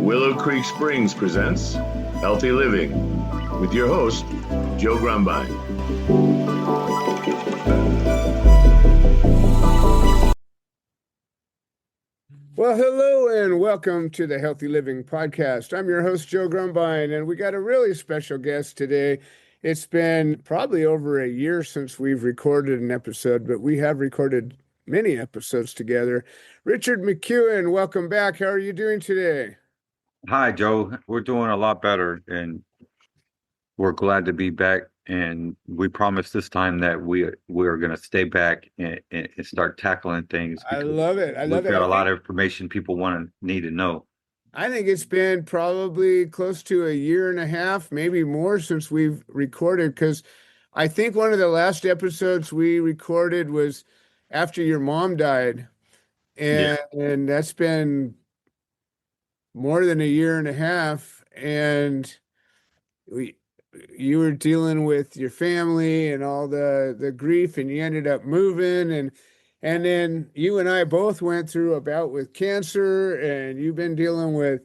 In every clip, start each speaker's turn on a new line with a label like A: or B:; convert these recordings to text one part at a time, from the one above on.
A: Willow Creek Springs presents Healthy Living with your host, Joe Grumbine.
B: Well, hello and welcome to the Healthy Living Podcast. I'm your host, Joe Grumbine, and we got a really special guest today. It's been probably over a year since we've recorded an episode, but we have recorded many episodes together. Richard McCuen, welcome back. How are you doing today?
C: Hi, Joe. We're doing a lot better, and we're glad to be back. And we promise this time that we're going to stay back and start tackling things
B: I
C: because
B: love it. I love
C: we've
B: it.
C: got a lot of information people need to know.
B: I think it's been probably close to a year and a half, maybe more, since we've recorded, because I think one of the last episodes we recorded was after your mom died.
C: Yeah,
B: And that's been more than a year and a half. And we, you were dealing with your family and all the grief, and you ended up moving, and then you and I both went through a bout with cancer, and you've been dealing with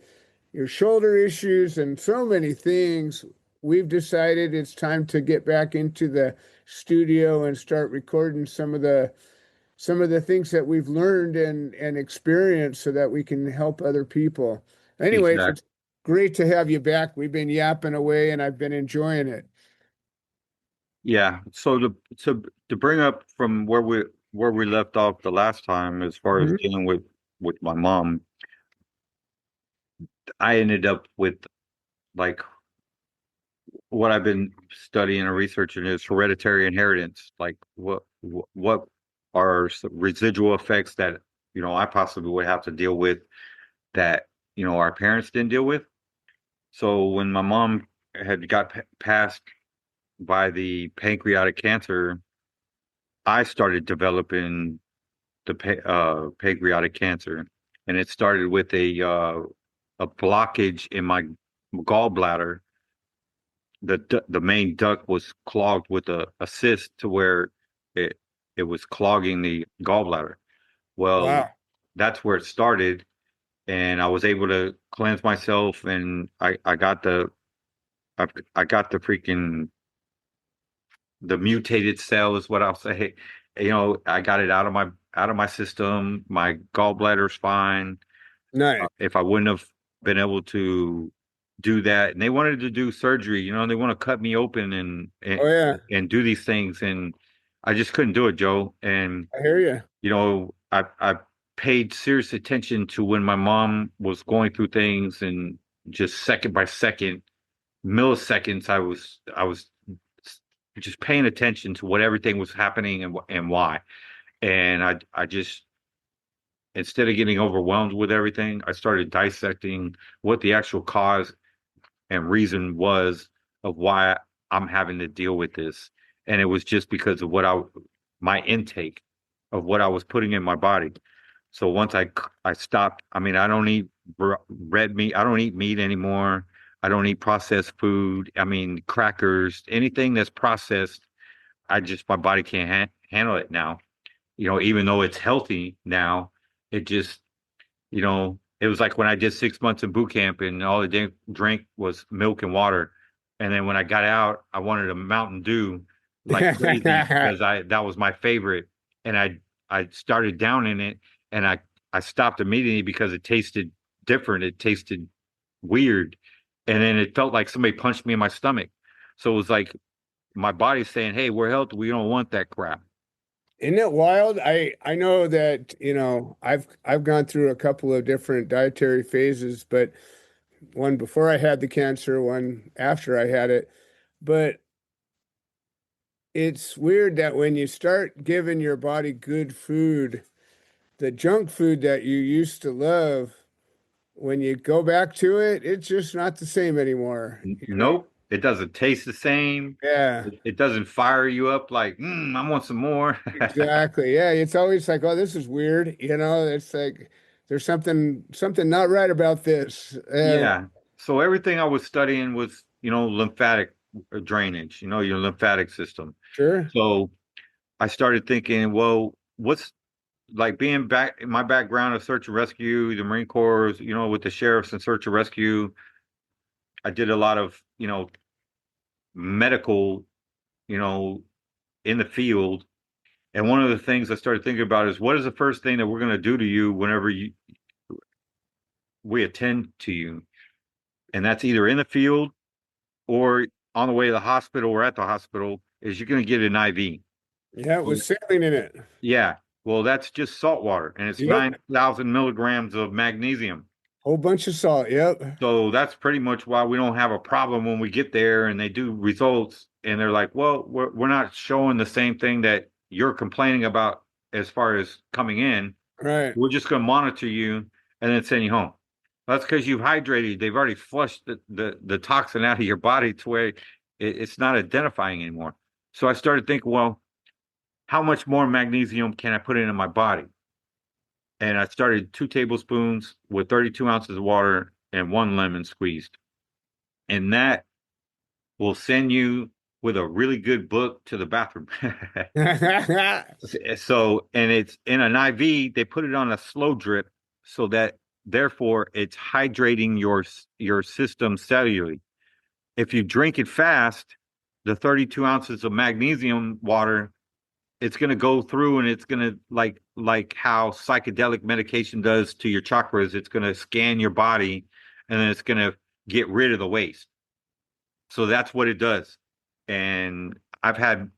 B: your shoulder issues and so many things. We've decided it's time to get back into the studio and start recording some of the things that we've learned and experienced so that we can help other people. Anyways, it's
C: exactly.
B: great to have you back. We've been yapping away and I've been enjoying it.
C: Yeah. So to bring up from where we left off the last time, as far as
B: Mhm.
C: dealing with my mom, I ended up with like what I've been studying and researching is hereditary inheritance. Like what are some residual effects that I possibly would have to deal with that our parents didn't deal with. So when my mom had got passed by the pancreatic cancer, I started developing the pancreatic cancer, and it started with a blockage in my gallbladder. The main duct was clogged with a cyst to where it it was clogging the gallbladder. Well,
B: Wow.
C: that's where it started, and I was able to cleanse myself, and I got the freaking the mutated cell is what I'll say. I got it out of my system. My gallbladder's fine.
B: Nice.
C: If I wouldn't have been able to do that, and they wanted to do surgery, they want to cut me open
B: Oh yeah,
C: and do these things, and I just couldn't do it, Joe. And
B: I hear you.
C: I paid serious attention to when my mom was going through things, and just second by second, milliseconds, I was just paying attention to what everything was happening and why. And I just, instead of getting overwhelmed with everything, I started dissecting what the actual cause and reason was of why I'm having to deal with this. And it was just because of my intake of what I was putting in my body. So once I stopped, I mean, I don't eat red meat. I don't eat meat anymore. I don't eat processed food. I mean, crackers, anything that's processed, my body can't handle it now. Even though it's healthy now, it just, it was like when I did 6 months in boot camp and all I drank was milk and water. And then when I got out, I wanted a Mountain Dew like crazy because that was my favorite. And I started down in it, and I stopped immediately because it tasted different. It tasted weird. And then it felt like somebody punched me in my stomach. So it was like my body's saying, "Hey, we're healthy. We don't want that crap."
B: Isn't it wild? I know that, I've gone through a couple of different dietary phases, but one before I had the cancer, one after I had it. But it's weird that when you start giving your body good food, the junk food that you used to love, when you go back to it, it's just not the same anymore.
C: Nope, it doesn't taste the same.
B: Yeah,
C: It doesn't fire you up like, I want some more.
B: exactly. Yeah, it's always like, oh, this is weird. It's like there's something not right about this. And
C: Yeah. So everything I was studying was, lymphatic drainage, your lymphatic system.
B: sure.
C: So I started thinking, well, like being back in my background of search and rescue, the Marine Corps, with the sheriffs and search and rescue, I did a lot of, medical, you know, in the field. And one of the things I started thinking about is what is the first thing that we're going to do to you whenever we attend to you? And that's either in the field or on the way to the hospital or at the hospital is you're going to get an IV.
B: Yeah, it was saline in it.
C: Yeah. Well, that's just salt water and it's
B: Yep.
C: 9,000 milligrams of magnesium.
B: Whole bunch of salt. Yep.
C: So that's pretty much why we don't have a problem when we get there and they do results and they're like, well, we're not showing the same thing that you're complaining about as far as coming in.
B: Right.
C: We're just going to monitor you and then send you home. That's because you've hydrated. They've already flushed the toxin out of your body to where it's not identifying anymore. So I started thinking, well, how much more magnesium can I put into my body? And I started 2 tablespoons with 32 ounces of water and 1 lemon squeezed. And that will send you with a really good book to the bathroom. So, and it's in an IV, they put it on a slow drip so that therefore it's hydrating your system cellularly. If you drink it fast, the 32 ounces of magnesium water, it's going to go through and it's going to like how psychedelic medication does to your chakras. It's going to scan your body and then it's going to get rid of the waste. So that's what it does. And I've had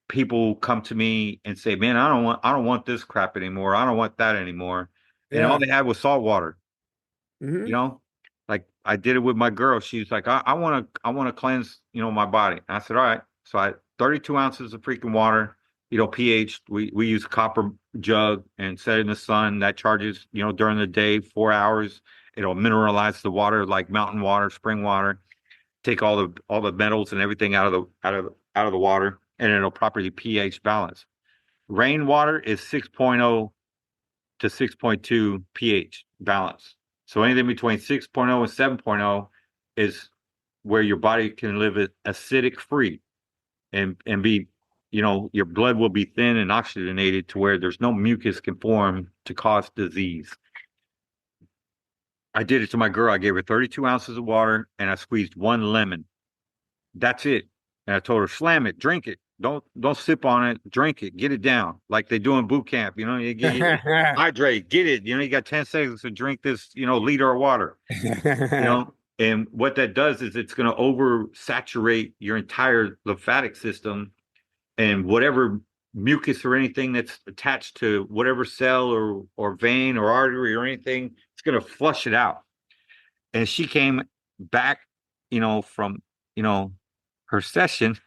C: people come to me and say, "Man, I don't want this crap anymore. I don't want that anymore." And all
B: Yeah.
C: they had was salt water.
B: Hmm.
C: You know, like I did it with my girl. She's like, I want to cleanse, my body. I said, all right. So I 32 ounces of freaking water, pH. We use a copper jug and set it in the sun. That charges, during the day, 4 hours. It'll mineralize the water like mountain water, spring water, take all the metals and everything out of the water, and it'll properly pH balance. Rainwater is 6.0 to 6.2 pH balance. So anything between 6.0 and 7.0 is where your body can live acidic free and be, your blood will be thin and oxygenated to where there's no mucus can form to cause disease. I did it to my girl. I gave her 32 ounces of water and I squeezed 1 lemon. That's it. And I told her, slam it, drink it. Don't sip on it, drink it, get it down. Like they do in boot camp. Hydrate, get it. You got 10 seconds to drink this, liter of water. And what that does is it's going to oversaturate your entire lymphatic system and whatever mucus or anything that's attached to whatever cell or vein or artery or anything, it's going to flush it out. And she came back, from, her session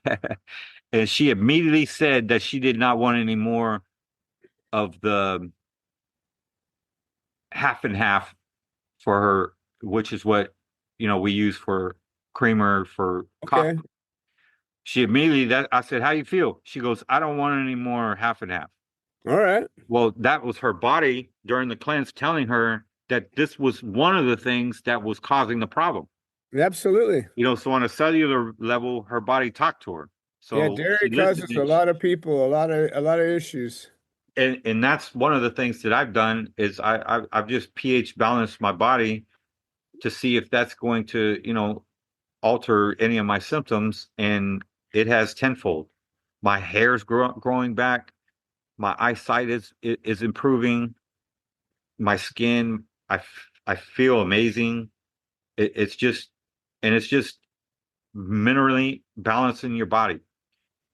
C: and she immediately said that she did not want any more of the half and half for her, which is what, we use for creamer for coffee.
B: Okay.
C: She immediately I said, how you feel? She goes, I don't want any more half and half.
B: All right.
C: Well, that was her body during the cleanse telling her that this was one of the things that was causing the problem.
B: Absolutely.
C: So on a cellular level, her body talked to her. So
B: Yeah, dairy
C: she
B: causes
C: listened,
B: a lot of people a lot of issues.
C: and that's one of the things that I've done is I've just pH balanced my body to see if that's going to, alter any of my symptoms, and it has tenfold. My hair's growing back. My eyesight is improving. My skin, I feel amazing. It's just, and it's just minerally balancing your body.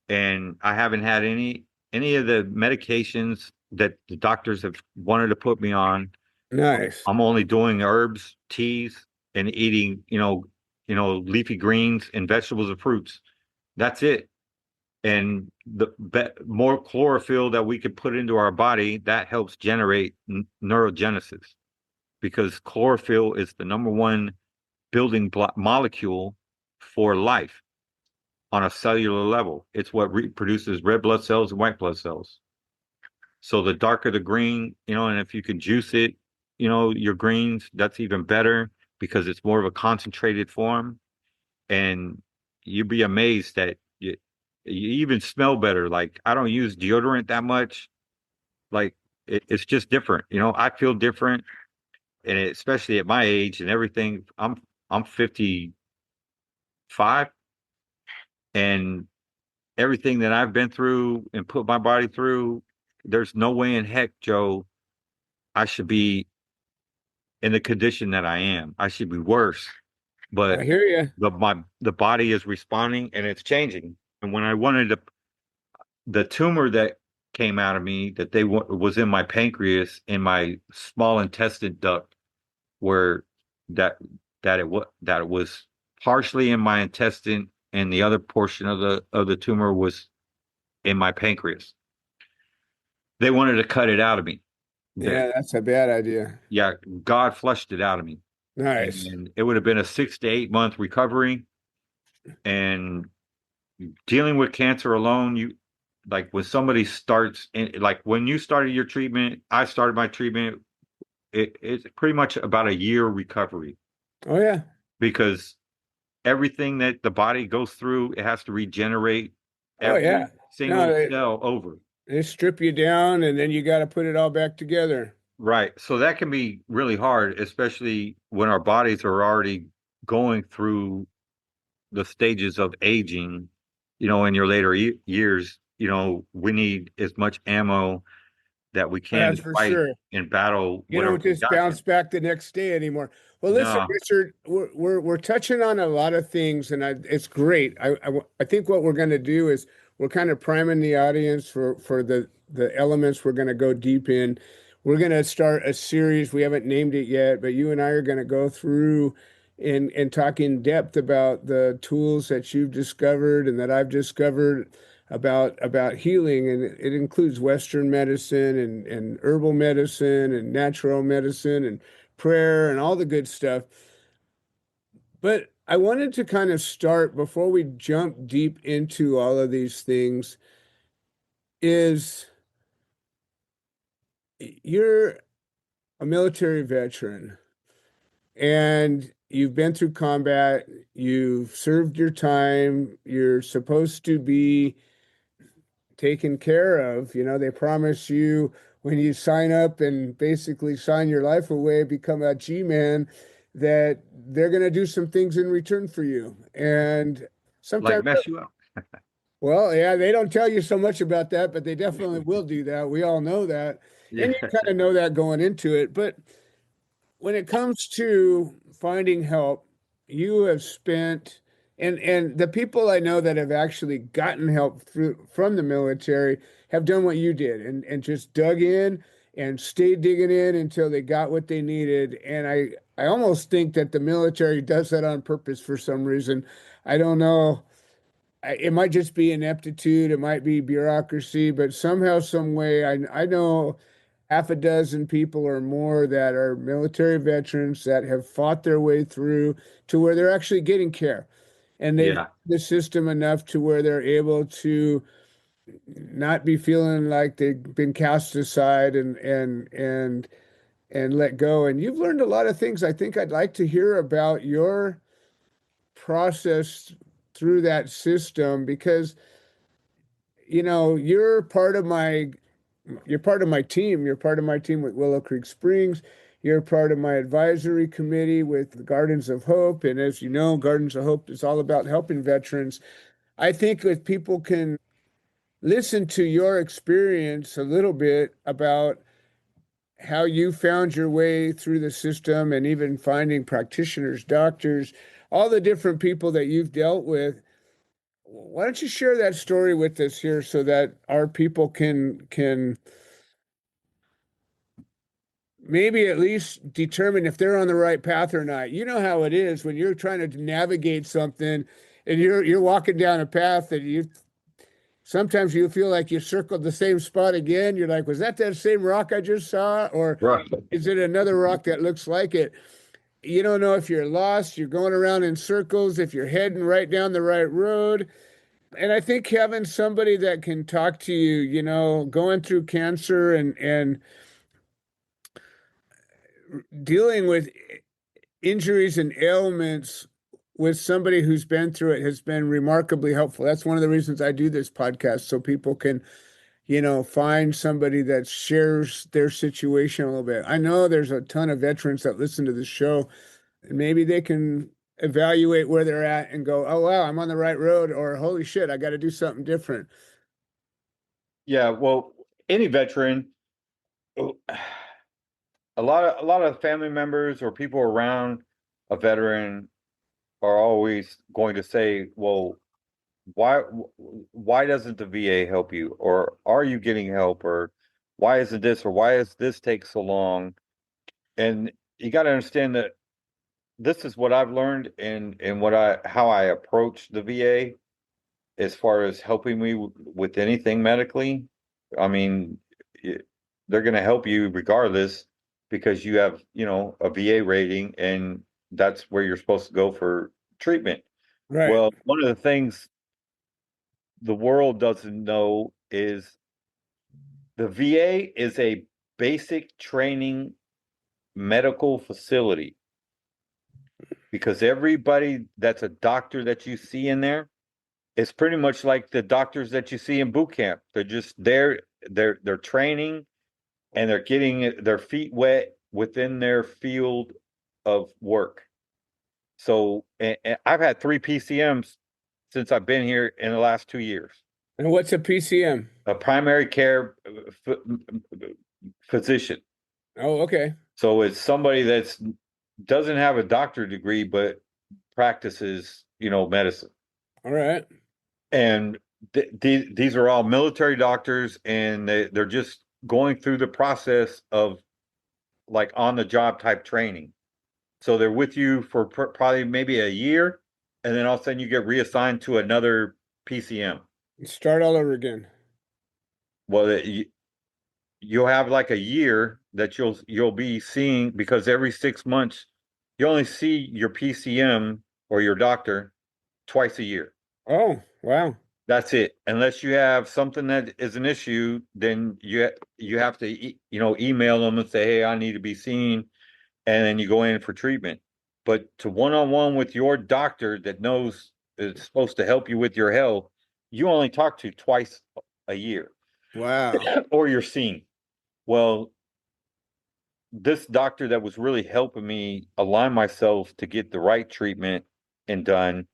C: And I haven't had any of the medications that the doctors have wanted to put me on.
B: Nice.
C: I'm only doing herbs, teas, and eating, leafy greens and vegetables and fruits. That's it. And the more chlorophyll that we could put into our body, that helps generate neurogenesis because chlorophyll is the number one building block molecule for life on a cellular level. It's what produces red blood cells and white blood cells. So the darker the green, and if you can juice it, your greens, that's even better because it's more of a concentrated form. And you'd be amazed that you even smell better. Like I don't use deodorant that much. Like it's just different. I feel different, and especially at my age and everything. I'm 55, and everything that I've been through and put my body through, there's no way in heck, Joe, I should be in the condition that I am. I should be worse.
B: I
C: But
B: hear you.
C: the body is responding and it's changing. And when I wanted to, the tumor that came out of me that was in my pancreas, in my small intestine duct, where that that it was partially in my intestine, and the other portion of the tumor was in my pancreas. They wanted to cut it out of me.
B: Yeah, that's a bad idea.
C: Yeah, God flushed it out of me.
B: Nice.
C: And it would have been a 6 to 8 month recovery. And dealing with cancer alone, like when somebody starts, like when you started your treatment, I started my treatment, it's pretty much about a year recovery,
B: Oh yeah.
C: because everything that the body goes through, it has to regenerate
B: Oh yeah.
C: every
B: No,
C: single cell over.
B: they strip you down and then you got to put it all back together.
C: Right. So that can be really hard, especially when our bodies are already going through the stages of aging. In your later years, we need as much ammo that we can
B: That's
C: to
B: for
C: fight
B: sure.
C: and battle
B: You
C: whatever
B: don't
C: we
B: just
C: got.
B: bounce back the next day anymore. Well, listen,
C: No,
B: Richard, we're touching on a lot of things, and it's great. I think what we're going to do is we're kind of priming the audience for the elements we're going to go deep in. We're going to start a series. We haven't named it yet, but you and I are going to go through and talk in depth about the tools that you've discovered and that I've discovered about healing, and it includes Western medicine and herbal medicine and natural medicine and prayer and all the good stuff. But I wanted to kind of start before we jump deep into all of these things is you're a military veteran and you've been through combat, you've served your time, you're supposed to be taken care of. They promise you when you sign up and basically sign your life away, become a G-man, that they're going to do some things in return for you. And
C: like
B: sometimes,
C: mess you up.
B: well, yeah, they don't tell you so much about that, but they definitely will do that. We all know that. And you
C: Yeah.
B: kind of know that going into it. But when it comes to finding help, you have spent and the people I know that have actually gotten help from the military have done what you did and just dug in and stayed digging in until they got what they needed. And I almost think that the military does that on purpose for some reason. I don't know. It might just be ineptitude, it might be bureaucracy, but somehow, some way, I know half a dozen people or more that are military veterans that have fought their way through to where they're actually getting care. And they've
C: Yeah.
B: the system enough to where they're able to not be feeling like they've been cast aside and let go. And you've learned a lot of things. I think I'd like to hear about your process through that system because you're part of my team. You're part of my team with Willow Creek Springs. You're part of my advisory committee with the Gardens of Hope. And as you know, Gardens of Hope is all about helping veterans. I think if people can listen to your experience a little bit about how you found your way through the system and even finding practitioners, doctors, all the different people that you've dealt with, why don't you share that story with us here so that our people can maybe at least determine if they're on the right path or not. You know how it is when you're trying to navigate something and you're walking down a path that you sometimes you feel like you circled the same spot again. You're like, was that same rock I just saw? Or
C: Right.
B: is it another rock that looks like it? You don't know if you're lost, you're going around in circles, if you're heading right down the right road. And I think having somebody that can talk to you, going through cancer and dealing with injuries and ailments with somebody who's been through it has been remarkably helpful. That's one of the reasons I do this podcast, so people can find somebody that shares their situation a little bit. I know there's a ton of veterans that listen to the show, and maybe they can evaluate where they're at and go, oh, wow, I'm on the right road, or holy shit, I got to do something different.
C: Yeah, well, any veteran, a lot of family members or people around a veteran are always going to say, well, why doesn't the VA help you? Or are you getting help? Or why isn't this, or why does this take so long? And you got to understand that this is what I've learned and how I approach the VA as far as helping me with anything medically. I mean, they're going to help you regardless because you have, a VA rating, and that's where you're supposed to go for treatment.
B: Right.
C: Well, one of the things the world doesn't know is the VA is a basic training medical facility, because everybody that's a doctor that you see in there is pretty much like the doctors that you see in boot camp. They're just there, they're training, and they're getting their feet wet within their field of work. So, and I've had 3 PCMs since I've been here in the last 2 years.
B: And what's a PCM?
C: A primary care physician.
B: Oh, okay.
C: So it's somebody that's doesn't have a doctorate degree, but practices, medicine.
B: All right.
C: And these are all military doctors, and they're just going through the process of like on the job type training. So they're with you for probably maybe a year, and then all of a sudden you get reassigned to another PCM.
B: Start all over again.
C: Well, you'll have like a year that you'll be seeing, because every 6 months you only see your PCM or your doctor twice a year.
B: Oh, wow.
C: That's it. Unless you have something that is an issue, then you have to email them and say, hey, I need to be seen, and then you go in for treatment. But to one-on-one with your doctor that knows is supposed to help you with your health, you only talk to twice a year.
B: Wow.
C: Or you're seen. Well, this doctor that was really helping me align myself to get the right treatment and done,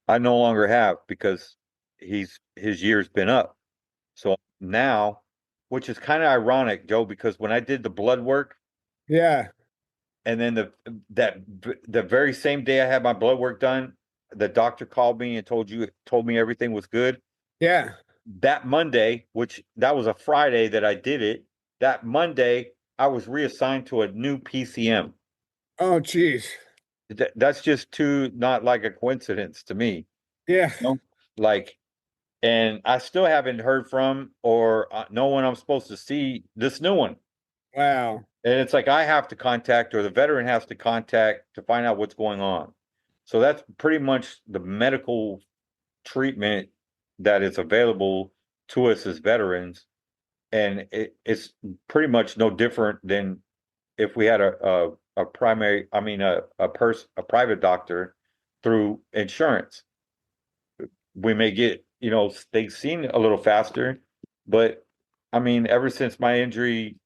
C: I no longer have, because his year's been up. So now, which is kind of ironic, Joe, because when I did the blood work,
B: Yeah.
C: and then the very same day I had my blood work done, the doctor called me and told me everything was good.
B: Yeah.
C: That Monday, which that was a Friday that I did it, that Monday I was reassigned to a new PCM.
B: Oh, geez.
C: That's just too not like a coincidence to me.
B: Yeah.
C: Like, and I still haven't heard from or no one I'm supposed to see this new one.
B: Wow.
C: And it's like I have to contact, or the veteran has to contact to find out what's going on. So that's pretty much the medical treatment that is available to us as veterans. And it's pretty much no different than if we had a primary, I mean, a private doctor through insurance. We may get, things seen a little faster, but I mean, ever since my injury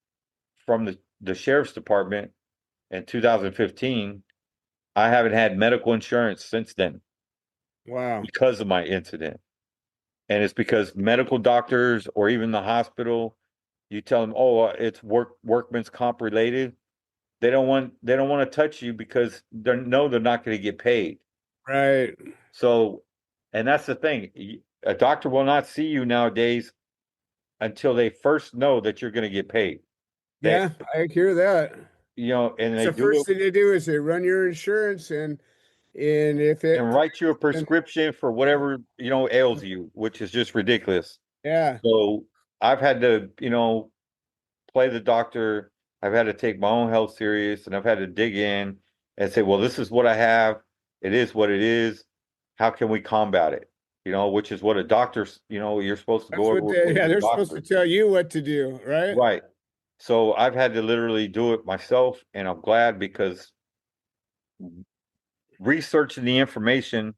C: from the sheriff's department in 2015, I haven't had medical insurance since then
B: Wow.
C: because of my incident. And it's because medical doctors or even the hospital, you tell them, oh, it's workman's comp related. They don't want to touch you because they're not going to get paid.
B: Right.
C: So, and that's the thing. A doctor will not see you nowadays until they first know that you're going to get paid. They,
B: Yeah, I hear that.
C: and
B: It's
C: they
B: the
C: do
B: first
C: it
B: thing they do is they run your insurance and if
C: and
B: it
C: write you a prescription for whatever, ails you, which is just ridiculous.
B: yeah.
C: So I've had to, play the doctor. I've had to take my own health serious, and I've had to dig in and say, well, this is what I have. It is what it is. How can we combat it? Which is what a doctor's, you're supposed to
B: That's
C: go
B: what
C: over with a
B: they're supposed to
C: doctor.
B: tell you what to do, right?
C: Right. So I've had to literally do it myself, and I'm glad, because researching the information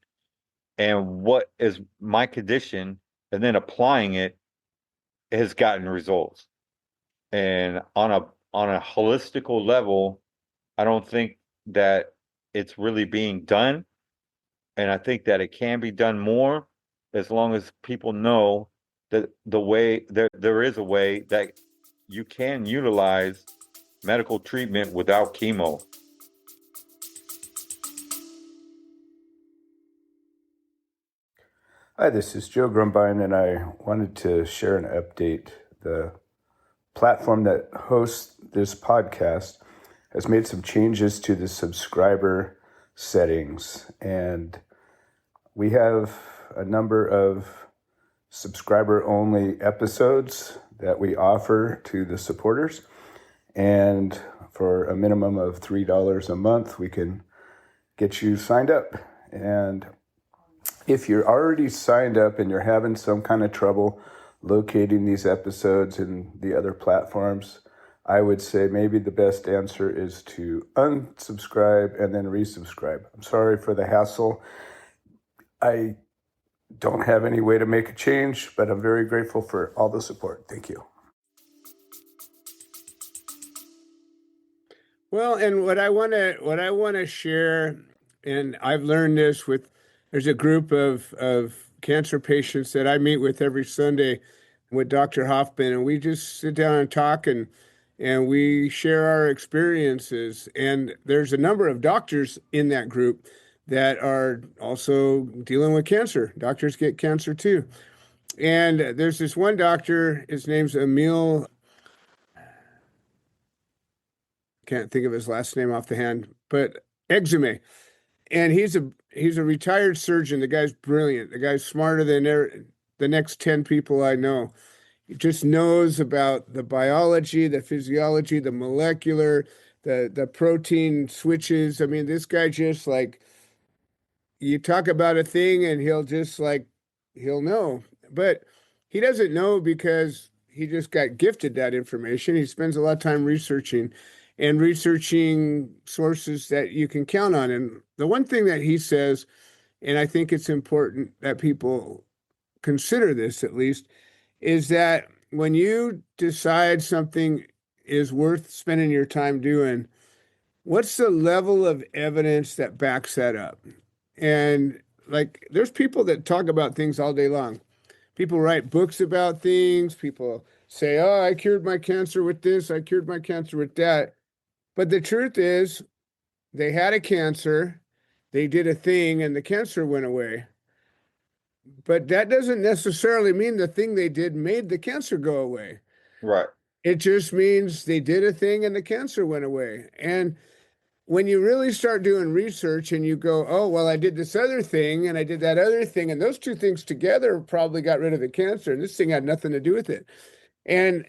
C: and what is my condition and then applying it has gotten results. And on a holistical level, I don't think that it's really being done. And I think that it can be done more as long as people know that there is a way that you can utilize medical treatment without chemo.
D: Hi, this is Joe Grumbine, and I wanted to share an update. The platform that hosts this podcast has made some changes to the subscriber settings, and we have a number of subscriber-only episodes that we offer to the supporters, and for a minimum of $3 a month, we can get you signed up. And if you're already signed up and you're having some kind of trouble locating these episodes in the other platforms, I would say maybe the best answer is to unsubscribe and then resubscribe. I'm sorry for the hassle. I don't have any way to make a change, but I'm very grateful for all the support. Thank you.
B: Well, and what I want to share, and I've learned this there's a group of cancer patients that I meet with every Sunday with Dr. Hoffman, and we just sit down and talk, and we share our experiences. And there's a number of doctors in that group that are also dealing with cancer. Doctors get cancer too. And there's this one doctor, his name's Emil. Can't think of his last name off the hand, but Exume. And he's a retired surgeon. The guy's brilliant. The guy's smarter than the next 10 people I know. He just knows about the biology, the physiology, the molecular, the protein switches. I mean, this guy just like, you talk about a thing and he'll know. But he doesn't know because he just got gifted that information. He spends a lot of time researching sources that you can count on. And the one thing that he says, and I think it's important that people consider this at least, is that when you decide something is worth spending your time doing, what's the level of evidence that backs that up? And like, there's people that talk about things all day long. People write books about things. People say, oh, I cured my cancer with this. I cured my cancer with that. But the truth is, they had a cancer, they did a thing, and the cancer went away. But that doesn't necessarily mean the thing they did made the cancer go away.
C: Right.
B: It just means they did a thing and the cancer went away. And when you really start doing research and you go, oh, well, I did this other thing and I did that other thing, and those two things together probably got rid of the cancer, and this thing had nothing to do with it. And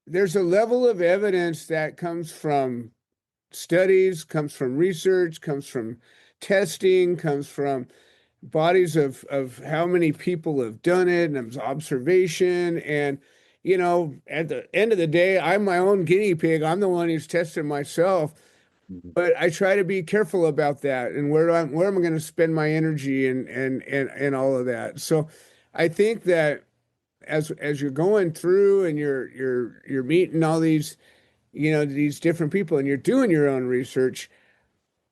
B: there's a level of evidence that comes from studies, comes from research, comes from testing, comes from bodies of how many people have done it, and observation. And, you know, at the end of the day, I'm my own guinea pig. I'm the one who's testing myself. But I try to be careful about that and where am I going to spend my energy and all of that. So I think that as you're going through and you're meeting all these, you know, these different people and you're doing your own research,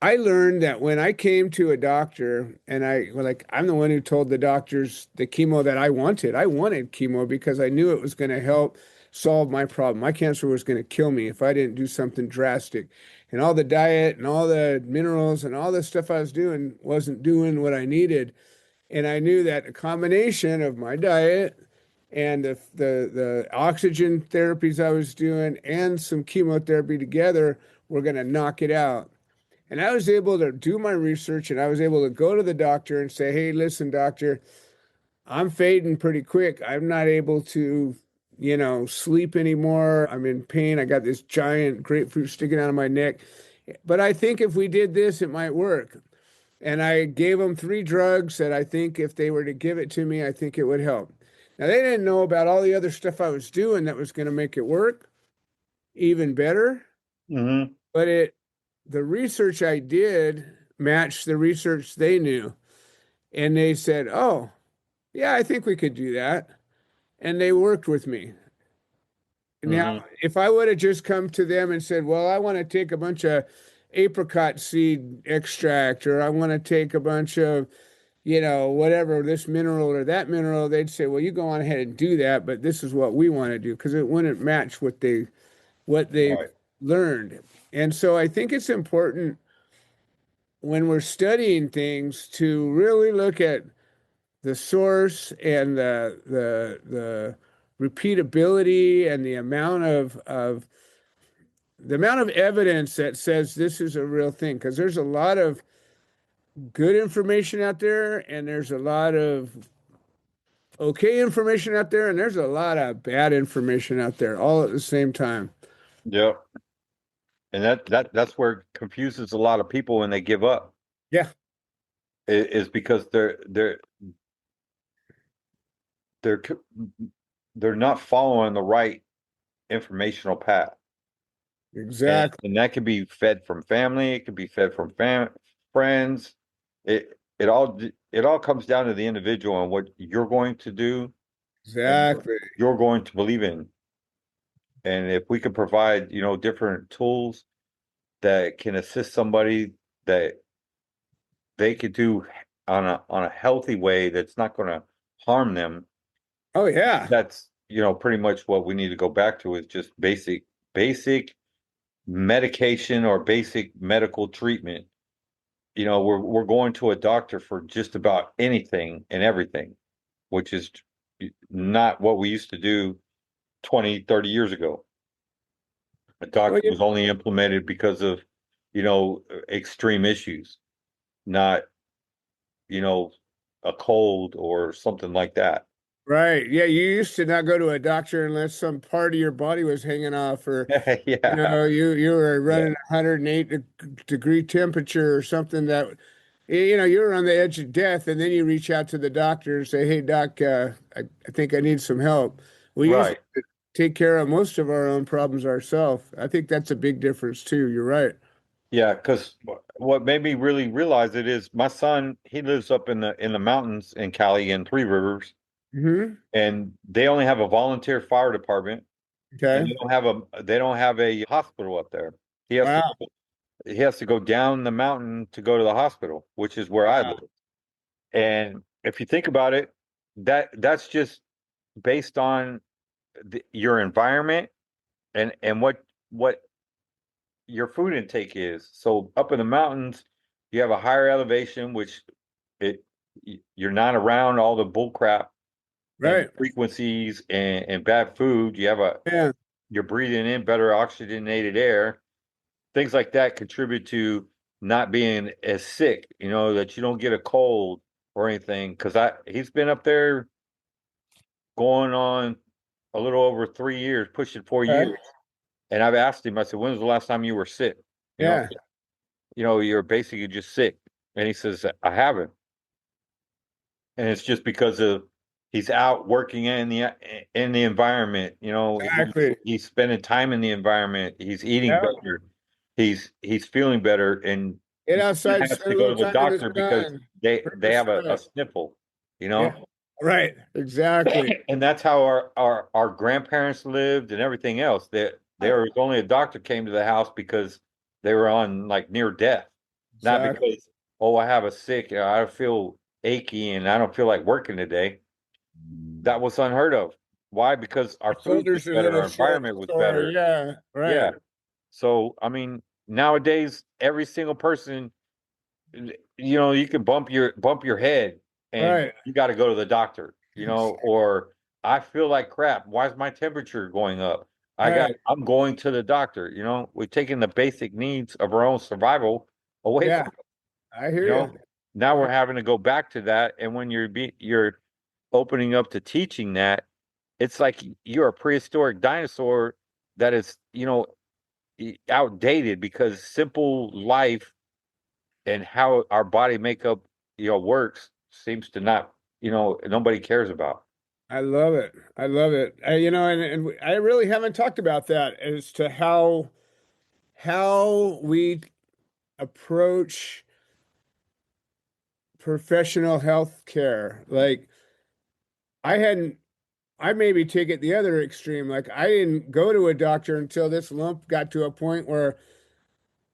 B: I learned that when I came to a doctor and I'm the one who told the doctors the chemo that I wanted. I wanted chemo because I knew it was going to help solve my problem. My cancer was going to kill me if I didn't do something drastic. And all the diet and all the minerals and all the stuff I was doing wasn't doing what I needed. And I knew that a combination of my diet and the oxygen therapies I was doing and some chemotherapy together were going to knock it out. And I was able to do my research, and I was able to go to the doctor and say, hey, listen, doctor, I'm fading pretty quick. I'm not able to, you know, sleep anymore. I'm in pain. I got this giant grapefruit sticking out of my neck. But I think if we did this, it might work. And I gave them 3 drugs that I think if they were to give it to me, I think it would help. Now, they didn't know about all the other stuff I was doing that was going to make it work even better.
C: Mm-hmm.
B: But the research I did matched the research they knew. And they said, oh, yeah, I think we could do that. and they worked with me. Now,
C: Mhm.
B: if I would have just come to them and said, well, I want to take a bunch of apricot seed extract, or I want to take a bunch of, whatever, this mineral or that mineral, they'd say, well, you go on ahead and do that, but this is what we want to do, because it wouldn't match what they've
C: Right.
B: learned. And so I think it's important when we're studying things to really look at the source and the repeatability and the amount of evidence that says this is a real thing, because there's a lot of good information out there, and there's a lot of okay information out there, and there's a lot of bad information out there all at the same time.
C: Yep. And that's where it confuses a lot of people when they give up.
B: Yeah,
C: Is because they're c- they're not following the right informational path.
B: exactly.
C: And that can be fed from family, it can be fed from friends. It all comes down to the individual and what you're going to do and what
B: Exactly.
C: you're going to believe in. And if we can provide, different tools that can assist somebody that they could do on a healthy way that's not going to harm them,
B: Oh yeah.
C: that's, pretty much what we need to go back to is just basic medication or basic medical treatment. We're going to a doctor for just about anything and everything, which is not what we used to do 20, 30 years ago. A
B: Well,
C: doctor was only implemented because of, extreme issues, not, you know, a cold or something like that.
B: right. Yeah, you used to not go to a doctor unless some part of your body was hanging off, or
C: Yeah,
B: you were
C: yeah,
B: running 108-degree temperature or something that, you were on the edge of death, and then you reach out to the doctor and say, "Hey, doc, I think I need some help." We usually
C: right.
B: take care of most of our own problems ourselves. I think that's a big difference too. You're right.
C: Yeah, because what made me really realize it is my son, he lives up in the mountains in Cali in Three Rivers,
B: Hmm.
C: and they only have a volunteer fire department, and
B: Okay.
C: they don't have a hospital up there. He has to
B: Wow.
C: he has to go down the mountain to go to the hospital, which is where I
B: Wow.
C: live. And if you think about it, that's just based on your environment and what your food intake is. So up in the mountains, you have a higher elevation, which it you're not around all the bull crap and
B: Right.
C: frequencies and bad food.
B: Yeah.
C: You're breathing in better oxygenated air. Things like that contribute to not being as sick, that you don't get a cold or anything. Because he's been up there going on a little over 3 years, pushing 4 years.
B: Okay.
C: And I've asked him, I said, when was the last time you were sick? You know,
B: Yeah.
C: you're basically just sick. And he says, I haven't. And it's just because of he's out working in the environment,
B: Exactly.
C: he's spending time in the environment, he's eating
B: Yeah.
C: better, he's feeling better, and
B: Get
C: he
B: outside,
C: has
B: spend
C: to
B: a
C: go
B: little
C: to the
B: time in the
C: doctor because
B: sun.
C: they have a
B: Percent.
C: sniffle,
B: Yeah. Right. Exactly.
C: and that's how our grandparents lived and everything else. There was only a doctor came to the house because they were on like near death, not
B: Exactly.
C: because, oh, I have a sick, I feel achy and I don't feel like working today. That was unheard of. Why? Because our food was
B: Shoulders are a
C: better,
B: little
C: our
B: short,
C: environment was
B: sore.
C: better.
B: Yeah. Right.
C: Yeah. So, I mean, nowadays, every single person, you can bump your head and
B: Right.
C: you got to go to the doctor, or I feel like crap. Why is my temperature going up?
B: Right.
C: I'm going to the doctor. We've taken the basic needs of our own survival away
B: Yeah.
C: from us,
B: I
C: you
B: hear
C: know.
B: you.
C: Now we're having to go back to that. And when you're opening up to teaching that, it's like you're a prehistoric dinosaur that is, outdated because simple life and how our body makeup, works seems to not, nobody cares about.
B: I love it. I love it. And I really haven't talked about that as to how we approach professional health care. Like, I hadn't I maybe take it the other extreme. Like I didn't go to a doctor until this lump got to a point where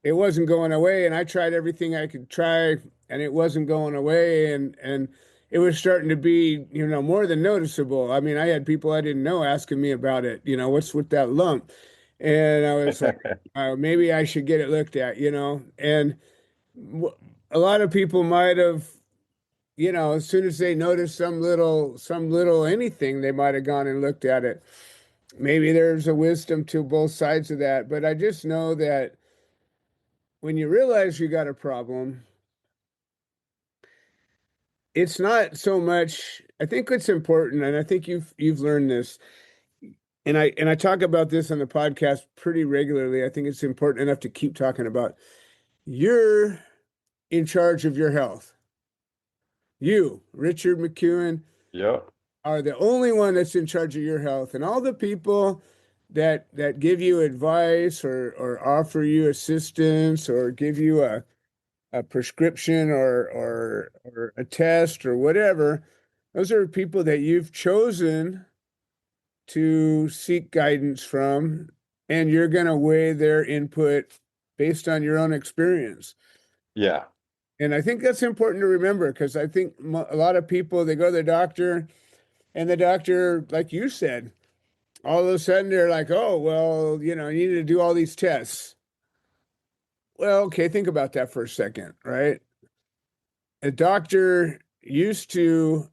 B: it wasn't going away, and I tried everything I could try, and it wasn't going away, and it was starting to be, more than noticeable. I mean, I had people I didn't know asking me about it, what's with that lump? And I was like, maybe I should get it looked at, and a lot of people might have, as soon as they noticed some little anything, they might have gone and looked at it. Maybe there's a wisdom to both sides of that, but I just know that when you realize you got a problem, it's not so much. I think it's important, and I think you've learned this, and I talk about this on the podcast pretty regularly. I think it's important enough to keep talking about. You're in charge of your health. You, Richard McCuen,
C: Yep.
B: are the only one that's in charge of your health, and all the people that give you advice or offer you assistance or give you a prescription or a test or whatever, those are people that you've chosen to seek guidance from, and you're going to weigh their input based on your own experience.
C: Yeah.
B: And I think that's important to remember, because I think a lot of people, they go to the doctor, and the doctor, like you said, all of a sudden they're like, oh, well, you need to do all these tests. Well, okay, think about that for a second, right? A doctor used to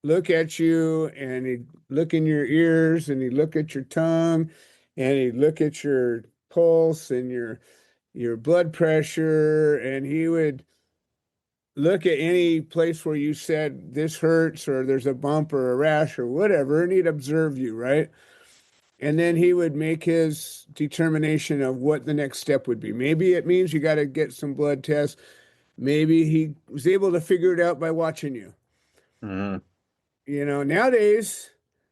B: look at you, and he'd look in your ears, and he'd look at your tongue, and he'd look at your pulse and your blood pressure, and he would look at any place where you said this hurts or there's a bump or a rash or whatever, and he'd observe you, right? And then he would make his determination of what the next step would be. Maybe it means you got to get some blood tests. Maybe he was able to figure it out by watching you.
C: Mhm.
B: Nowadays,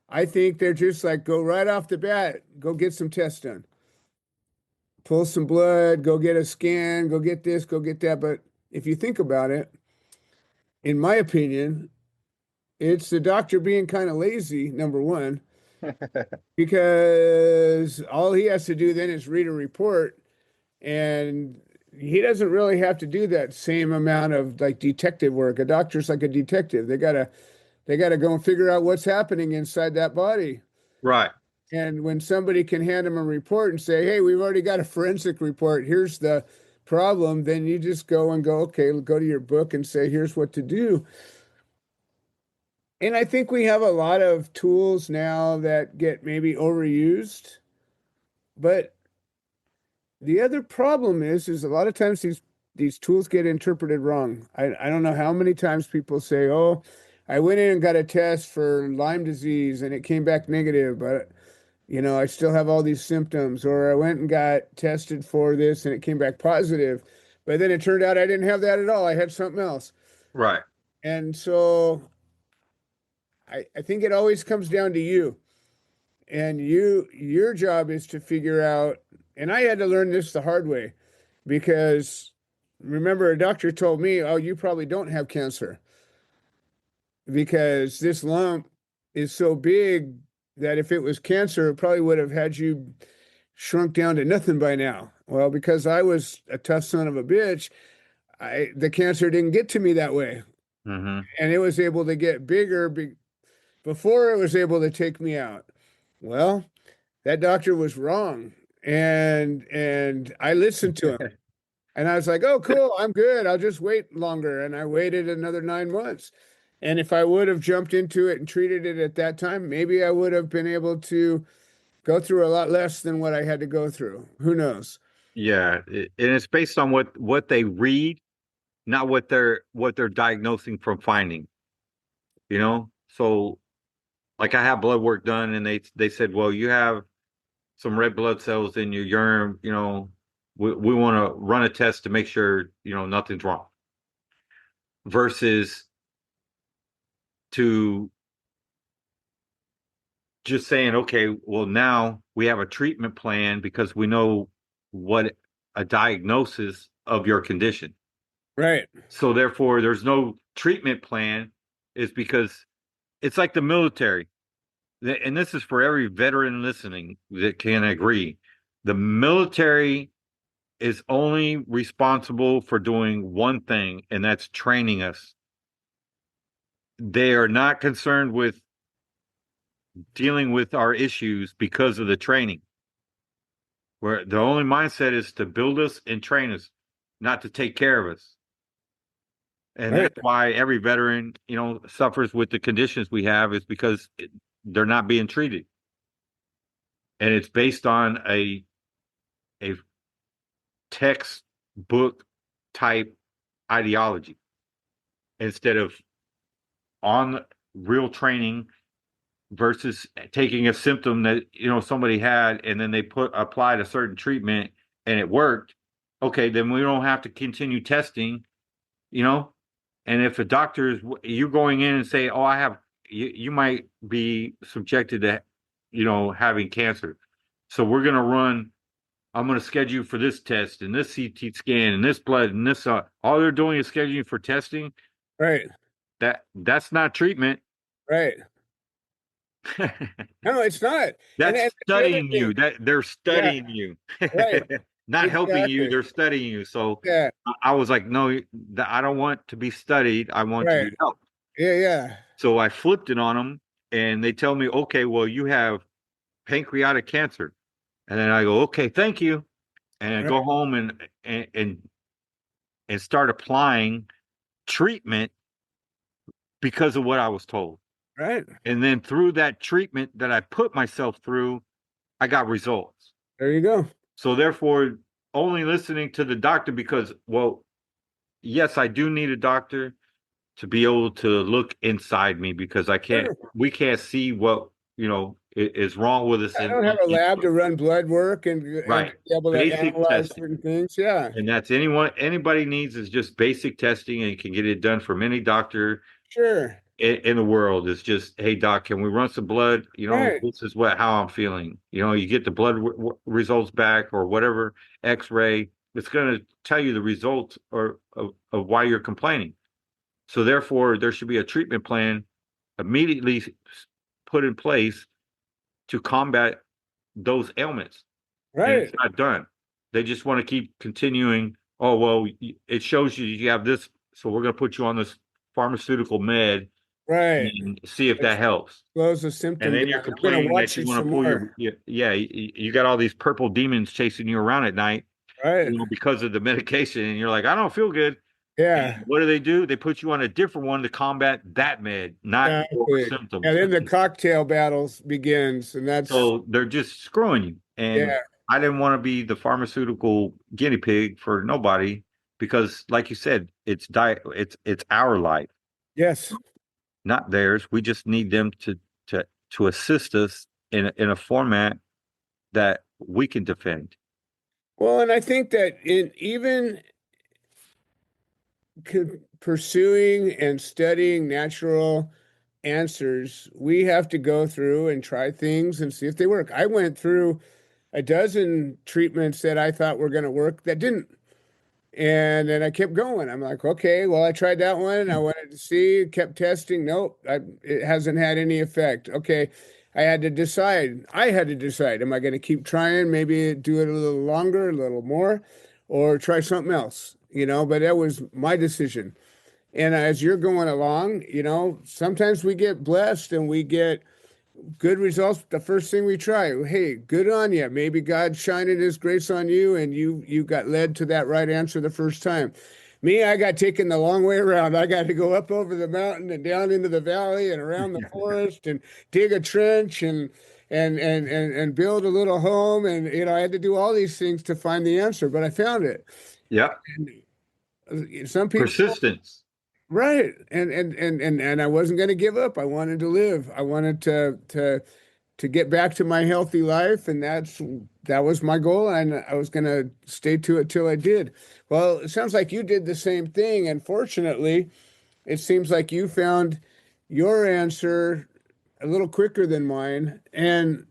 B: I think they're just like, go right off the bat, go get some tests done. Pull some blood, go get a scan, go get this, go get that. But if you think about it, in my opinion, it's the doctor being kind of lazy, number one, because all he has to do then is read a report, and he doesn't really have to do that same amount of like detective work. A doctor's like a detective. They gotta go and figure out what's happening inside that body.
C: Right.
B: And when somebody can hand them a report and say, hey, we've already got a forensic report, here's the problem, then you just go, okay, go to your book and say, here's what to do. And I think we have a lot of tools now that get maybe overused. But the other problem is a lot of times these tools get interpreted wrong. I don't know how many times people say, oh, I went in and got a test for Lyme disease and it came back negative, but I still have all these symptoms. Or I went and got tested for this and it came back positive, but then it turned out I didn't have that at all. I had something else.
C: Right.
B: And so I think it always comes down to you. And your job is to figure out, and I had to learn this the hard way, because remember, a doctor told me, oh, you probably don't have cancer because this lump is so big that if it was cancer, it probably would have had you shrunk down to nothing by now. Well, because I was a tough son of a bitch, the cancer didn't get to me that way.
C: Mm-hmm.
B: And it was able to get bigger before it was able to take me out. Well, that doctor was wrong. And I listened to him. And I was like, oh, cool, I'm good. I'll just wait longer. And I waited another 9 months. And if I would have jumped into it and treated it at that time, maybe I would have been able to go through a lot less than what I had to go through. Who knows?
C: Yeah, and it's based on what they read, not what they're diagnosing from finding. So like I have blood work done, and they said, well, you have some red blood cells in your urine. We want to run a test to make sure nothing's wrong. Versus to just saying, okay, well, now we have a treatment plan because we know what a diagnosis of your condition.
B: Right.
C: So therefore, there's no treatment plan, is because it's like the military. and this is for every veteran listening that can agree, the military is only responsible for doing one thing, and that's training us. They are not concerned with dealing with our issues because of the training. Where the only mindset is to build us and train us, not to take care of us. And
B: Right.
C: that's why every veteran, suffers with the conditions we have, is because they're not being treated. And it's based on a textbook type ideology instead of on real training versus taking a symptom that somebody had and then they applied a certain treatment and it worked. Okay, then we don't have to continue testing, and if a doctor is, you're going in and say, oh, I have, you might be subjected to having cancer, so I'm going to schedule you for this test and this CT scan and this blood and this all they're doing is scheduling you for testing.
B: Right.
C: That's not treatment.
B: Right. No, it's not.
C: That's
B: and
C: studying you. They're studying you.
B: Right.
C: Not helping you.
B: Exactly.
C: They're studying you. So
B: Yeah.
C: I was like, no, I don't want to be studied. I want to
B: Right.
C: be helped.
B: Yeah.
C: So I flipped it on them, and they tell me, okay, well, you have pancreatic cancer, and then I go, okay, thank you, and I go home and start applying treatment because of what I was told.
B: Right.
C: And then through that treatment that I put myself through, I got results.
B: There you go.
C: So therefore, only listening to the doctor because, well, yes, I do need a doctor to be able to look inside me because we can't see what, is wrong with us.
B: I don't have a lab to run blood work and be able to
C: Basic
B: analyze
C: testing.
B: certain things. Yeah.
C: And that's anybody needs is just basic testing, and you can get it done from any doctor.
B: Sure.
C: In the world. Is just, hey doc, can we run some blood?
B: Right.
C: This is how I'm feeling. You get the blood results back or whatever X-ray. It's going to tell you the results of why you're complaining. So therefore, there should be a treatment plan immediately put in place to combat those ailments.
B: Right.
C: And it's not done. They just want to keep continuing. Oh well, it shows you have this, so we're going to put you on this pharmaceutical med.
B: Right.
C: And see if that helps.
B: Slows the symptom.
C: And then you're complaining that you want to pull you got all these purple demons chasing you around at night,
B: right?
C: Because of the medication, and you're like, I don't feel good.
B: Yeah.
C: And what do? They put you on a different one to combat that med, not your symptoms.
B: And then the cocktail battles begins, and that's
C: so they're just screwing you. And I didn't want to be the pharmaceutical guinea pig for nobody because, like you said, it's our life.
B: Yes.
C: Not theirs. We just need them to assist us in a format that we can defend.
B: Well, and I think that even pursuing and studying natural answers, we have to go through and try things and see if they work. I went through a dozen treatments that I thought were going to work that didn't. And then I kept going. I'm like, okay, well, I tried that one. I wanted to see, kept testing. Nope, it hasn't had any effect. Okay, I had to decide. Am I going to keep trying, maybe do it a little longer, a little more, or try something else? But that was my decision. And as you're going along, sometimes we get blessed and we get good results the first thing we try. Hey, good on you. Maybe God shining his grace on you and you got led to that right answer the first time. Me, I got taken the long way around. I got to go up over the mountain and down into the valley and around the forest and dig a trench and build a little home. And, I had to do all these things to find the answer, but I found it.
C: Yep.
B: And some people,
C: persistence.
B: Right. And I wasn't going to give up. I wanted to live. I wanted to get back to my healthy life. And that was my goal. And I was going to stay to it till I did. Well, it sounds like you did the same thing. And fortunately, it seems like you found your answer a little quicker than mine. And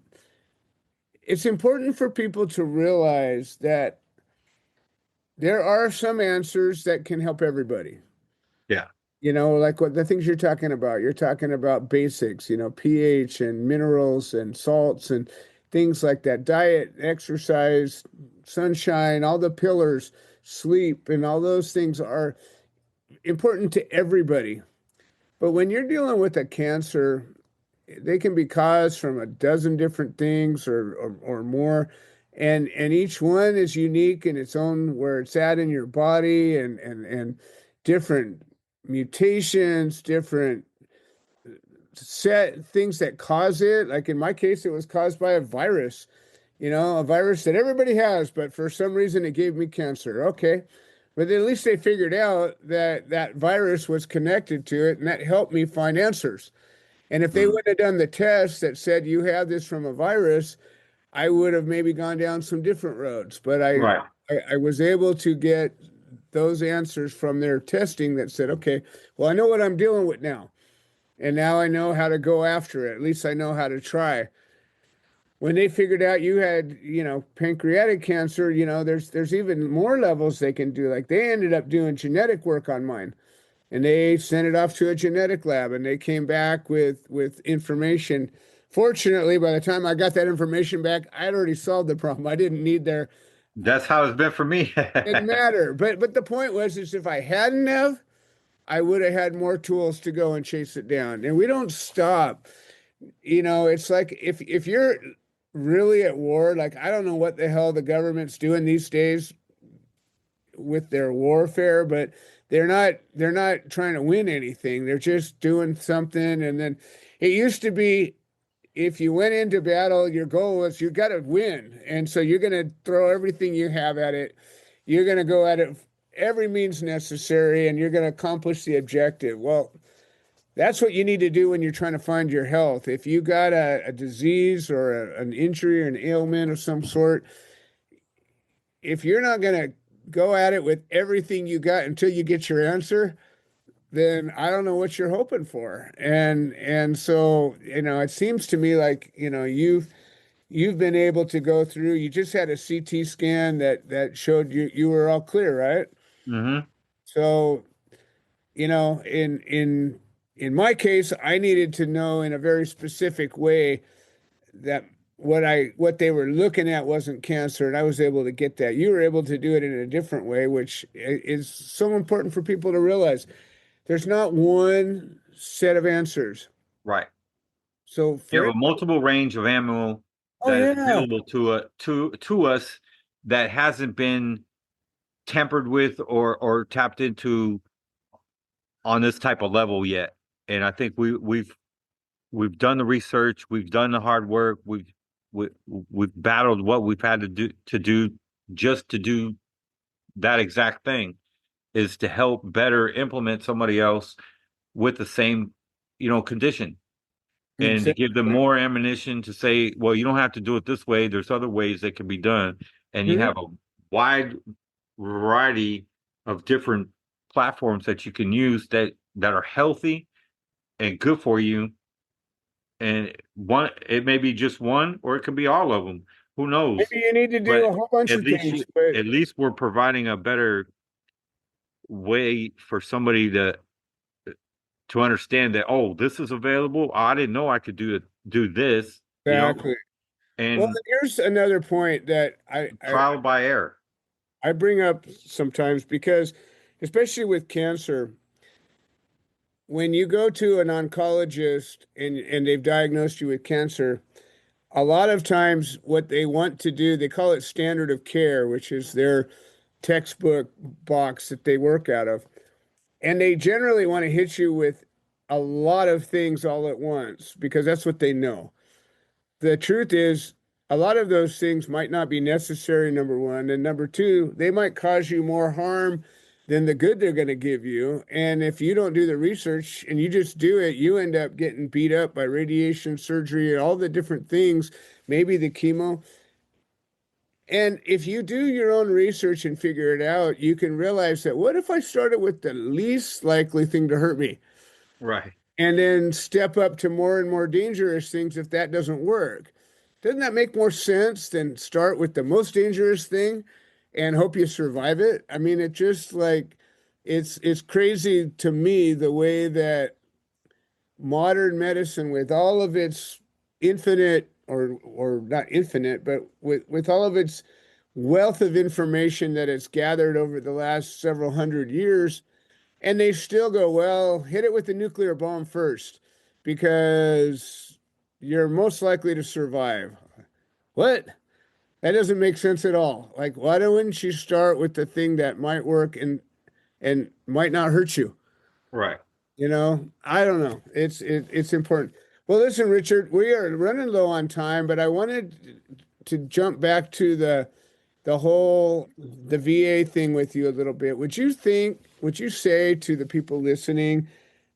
B: it's important for people to realize that there are some answers that can help everybody.
C: Yeah.
B: like what the things you're talking about. You're talking about basics, pH and minerals and salts and things like that. Diet, exercise, sunshine, all the pillars, sleep, and all those things are important to everybody. But when you're dealing with a cancer, they can be caused from a dozen different things or more. And each one is unique in its own where it's at in your body and different mutations, different set things that cause it. Like in my case, it was caused by a virus, a virus that everybody has, but for some reason it gave me cancer. Okay. But at least they figured out that that virus was connected to it, and that helped me find answers. And if they
C: Mm.
B: would have done the test that said you have this from a virus, I would have maybe gone down some different roads. But
C: Right.
B: I was able to get those answers from their testing that said, okay, well, I know what I'm dealing with now. And now I know how to go after it. At least I know how to try. When they figured out you had, pancreatic cancer, there's even more levels they can do. Like they ended up doing genetic work on mine, and they sent it off to a genetic lab, and they came back with information. Fortunately, by the time I got that information back, I had already solved the problem. I didn't need their,
C: That's how it's been for me.
B: didn't matter. But the point was is if I hadn't have, I would have had more tools to go and chase it down. And we don't stop. It's like if you're really at war, like I don't know what the hell the government's doing these days with their warfare, but they're not trying to win anything. They're just doing something. And then it used to be if you went into battle, your goal was you got to win. And so you're going to throw everything you have at it. You're going to go at it every means necessary, and you're going to accomplish the objective. Well, that's what you need to do when you're trying to find your health. If you got a disease or an injury or an ailment of some sort, if you're not going to go at it with everything you got until you get your answer, then I don't know what you're hoping for. And so, it seems to me like, you've been able to go through, you just had a CT scan that showed you were all clear, right?
C: Hmm.
B: So, in my case, I needed to know in a very specific way that what they were looking at wasn't cancer, and I was able to get that. You were able to do it in a different way, which is so important for people to realize. There's not one set of answers.
C: Right.
B: So
C: You
B: for
C: have a multiple range of ammo
B: oh
C: that is
B: yeah,
C: available to us that hasn't been tampered with or tapped into on this type of level yet. And I think we've done the research, we've done the hard work, we've battled what we've had to do just to do that exact thing, is to help better implement somebody else with the same, condition, and to
B: exactly.
C: give them more ammunition to say, well, you don't have to do it this way. There's other ways that can be done. And you
B: Mhm.
C: have a wide variety of different platforms that you can use that are healthy and good for you. And it may be just one, or it could be all of them. Who knows?
B: Maybe you need to do
C: But
B: a whole bunch
C: at
B: of
C: least
B: things, but
C: at least we're providing a better way for somebody to understand that, oh, this is available. Oh, I didn't know I could do this,
B: exactly. Well,
C: and
B: here's another point that
C: trial by error.
B: I bring up sometimes because, especially with cancer, when you go to an oncologist and they've diagnosed you with cancer, a lot of times what they want to do, they call it standard of care, which is their textbook box that they work out of. And they generally want to hit you with a lot of things all at once because that's what they know. The truth is, a lot of those things might not be necessary, number one. And number two, they might cause you more harm than the good they're going to give you. And if you don't do the research and you just do it, you end up getting beat up by radiation, surgery, all the different things, maybe the chemo. And if you do your own research and figure it out, you can realize that what if I started with the least likely thing to hurt me
C: Right.
B: and then step up to more and more dangerous things if that doesn't work? Doesn't that make more sense than start with the most dangerous thing and hope you survive it? I mean, it just like it's crazy to me the way that modern medicine, with all of its infinite, or not infinite, but with all of its wealth of information that it's gathered over the last several hundred years, and they still go, well, hit it with the nuclear bomb first because you're most likely to survive. What? That doesn't make sense at all. Like, why wouldn't you start with the thing that might work and might not hurt you?
C: Right.
B: I don't know. It's important. Well, listen, Richard, we are running low on time, but I wanted to jump back to the VA thing with you a little bit. Would you say to the people listening